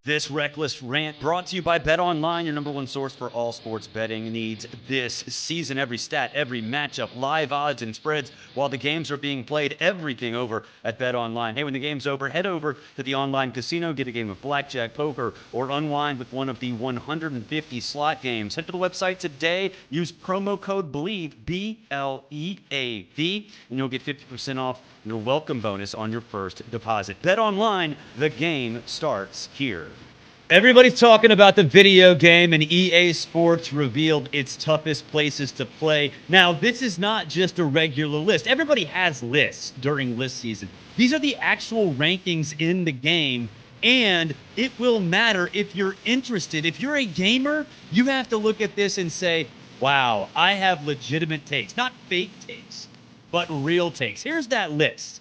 This reckless rant brought to you by BetOnline, your number one source for all sports betting needs this season. Every stat, every matchup, live odds and spreads while the games are being played. Everything over at BetOnline. Hey, when the game's over, head over to the online casino, get a game of blackjack, poker, or unwind with one of the 150 slot games. Head to the website today. Use promo code BLEAV, B-L-E-A-V, and you'll get 50% off your welcome bonus on your first deposit. BetOnline, the game starts here. Everybody's talking about the video game, and EA Sports revealed its toughest places to play. Now, this is not just a regular list. Everybody has lists during list season. These are the actual rankings in the game, and it will matter if you're interested. If you're a gamer, you have to look at this and say, wow, I have legitimate takes. Not fake takes, but real takes. Here's that list.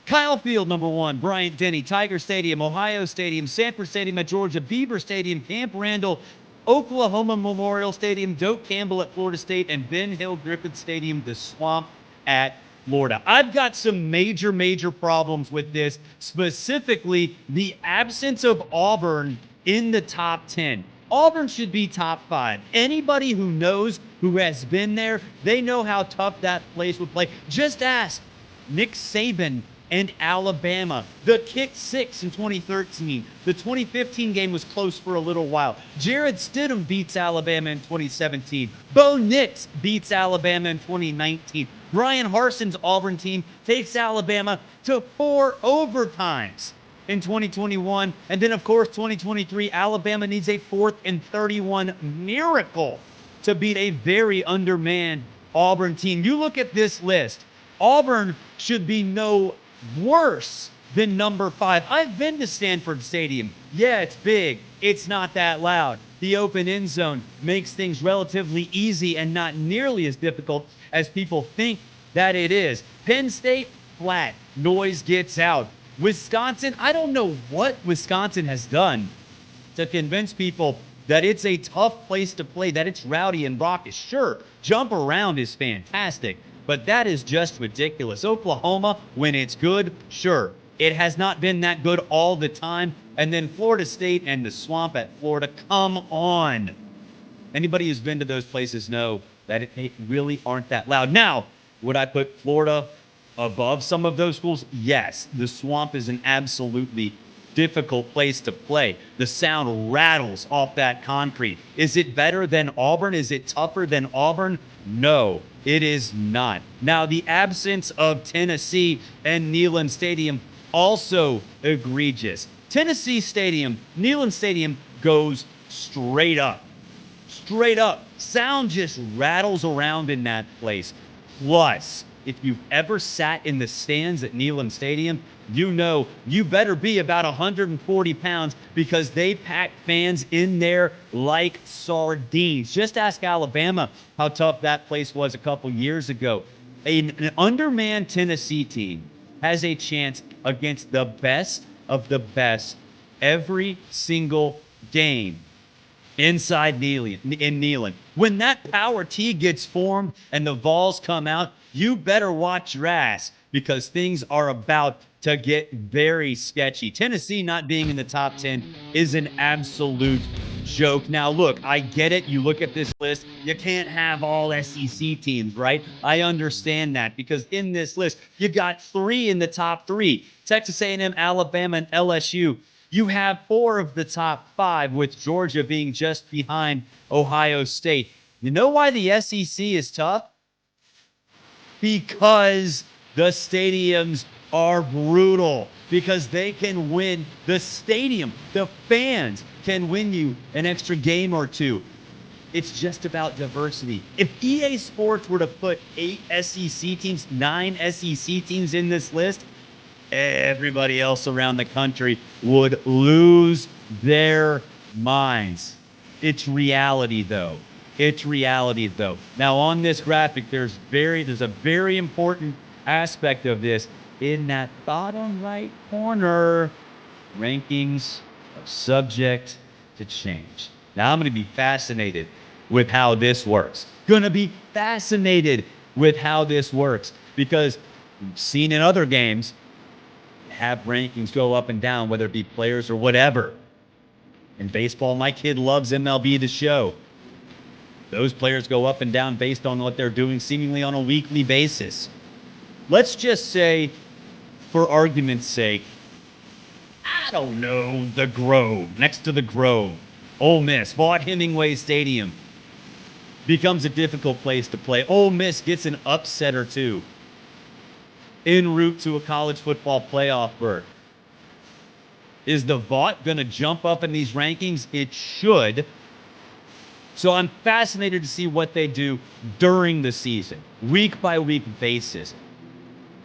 Kyle Field, number 1, Bryant-Denny, Tiger Stadium, Ohio Stadium, Sanford Stadium at Georgia, Beaver Stadium, Camp Randall, Oklahoma Memorial Stadium, Doak Campbell at Florida State, and Ben Hill Griffith Stadium, the Swamp at Florida. I've got some major problems with this, specifically the absence of Auburn in the top 10. Auburn should be top 5. Anybody who knows, who has been there, they know how tough that place would play. Just ask Nick Saban and Alabama. The kick 6 in 2013. The 2015 game was close for a little while. Jarrett Stidham beats Alabama in 2017. Bo Nix beats Alabama in 2019. Brian Harson's Auburn team takes Alabama to 4 overtimes in 2021. And then, of course, 2023, Alabama needs a 4th and 31 miracle to beat a very undermanned Auburn team. You look at this list, Auburn should be no worse than number 5. I've been to Stanford Stadium. Yeah, it's big. It's not that loud. The open end zone makes things relatively easy and not nearly as difficult as people think that it is. Penn State, flat. Noise gets out. Wisconsin, I don't know what Wisconsin has done to convince people that it's a tough place to play, that it's rowdy and raucous. Sure, jump around is fantastic, but that is just ridiculous. Oklahoma, when it's good, sure. It has not been that good all the time. And then Florida State and the Swamp at Florida, come on. Anybody who's been to those places know that it really aren't that loud. Now, would I put Florida above some of those schools? Yes. The Swamp is an absolutely difficult place to play. The sound rattles off that concrete. Is it better than Auburn? Is it tougher than Auburn? No, it is not. Now, the absence of Tennessee and Neyland Stadium also egregious. Tennessee Stadium, Neyland Stadium goes straight up. Straight up. Sound just rattles around in that place. Plus, if you've ever sat in the stands at Neyland Stadium, you know you better be about 140 pounds because they pack fans in there like sardines. Just ask Alabama how tough that place was a couple years ago. An undermanned Tennessee team has a chance against the best of the best every single game inside Neyland. When that power T gets formed and the Vols come out, you better watch your ass because things are about to get very sketchy. Tennessee not being in the top 10 is an absolute joke. Now, look, I get it. You look at this list, you can't have all SEC teams, right? I understand that because in this list, you got 3 in the top 3. Texas A&M, Alabama, and LSU. You have 4 of the top 5, with Georgia being just behind Ohio State. You know why the SEC is tough? Because the stadiums are brutal. Because they can win the stadium. The fans can win you an extra game or 2. It's just about diversity. If EA Sports were to put 8 SEC teams, 9 SEC teams in this list, everybody else around the country would lose their minds. It's reality, though. It's reality, though. Now, on this graphic, there's a very important aspect of this. In that bottom right corner, rankings are subject to change. Now, I'm going to be fascinated with how this works. Going to be fascinated with how this works because we've seen in other games have rankings go up and down, whether it be players or whatever. In baseball, my kid loves MLB The Show. Those players go up and down based on what they're doing seemingly on a weekly basis. Let's just say, for argument's sake, I don't know, the Grove, next to the Grove, Ole Miss, Vaught Hemingway Stadium, becomes a difficult place to play. Ole Miss gets an upset or two en route to a college football playoff berth. Is the Vaught going to jump up in these rankings? It should. So I'm fascinated to see what they do during the season, week by week basis,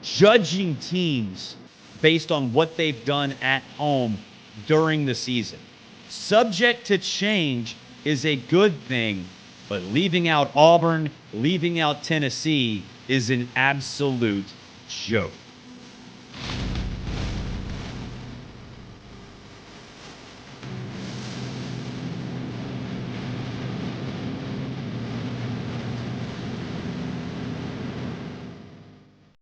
judging teams based on what they've done at home during the season. Subject to change is a good thing, but leaving out Auburn, leaving out Tennessee is an absolute joke.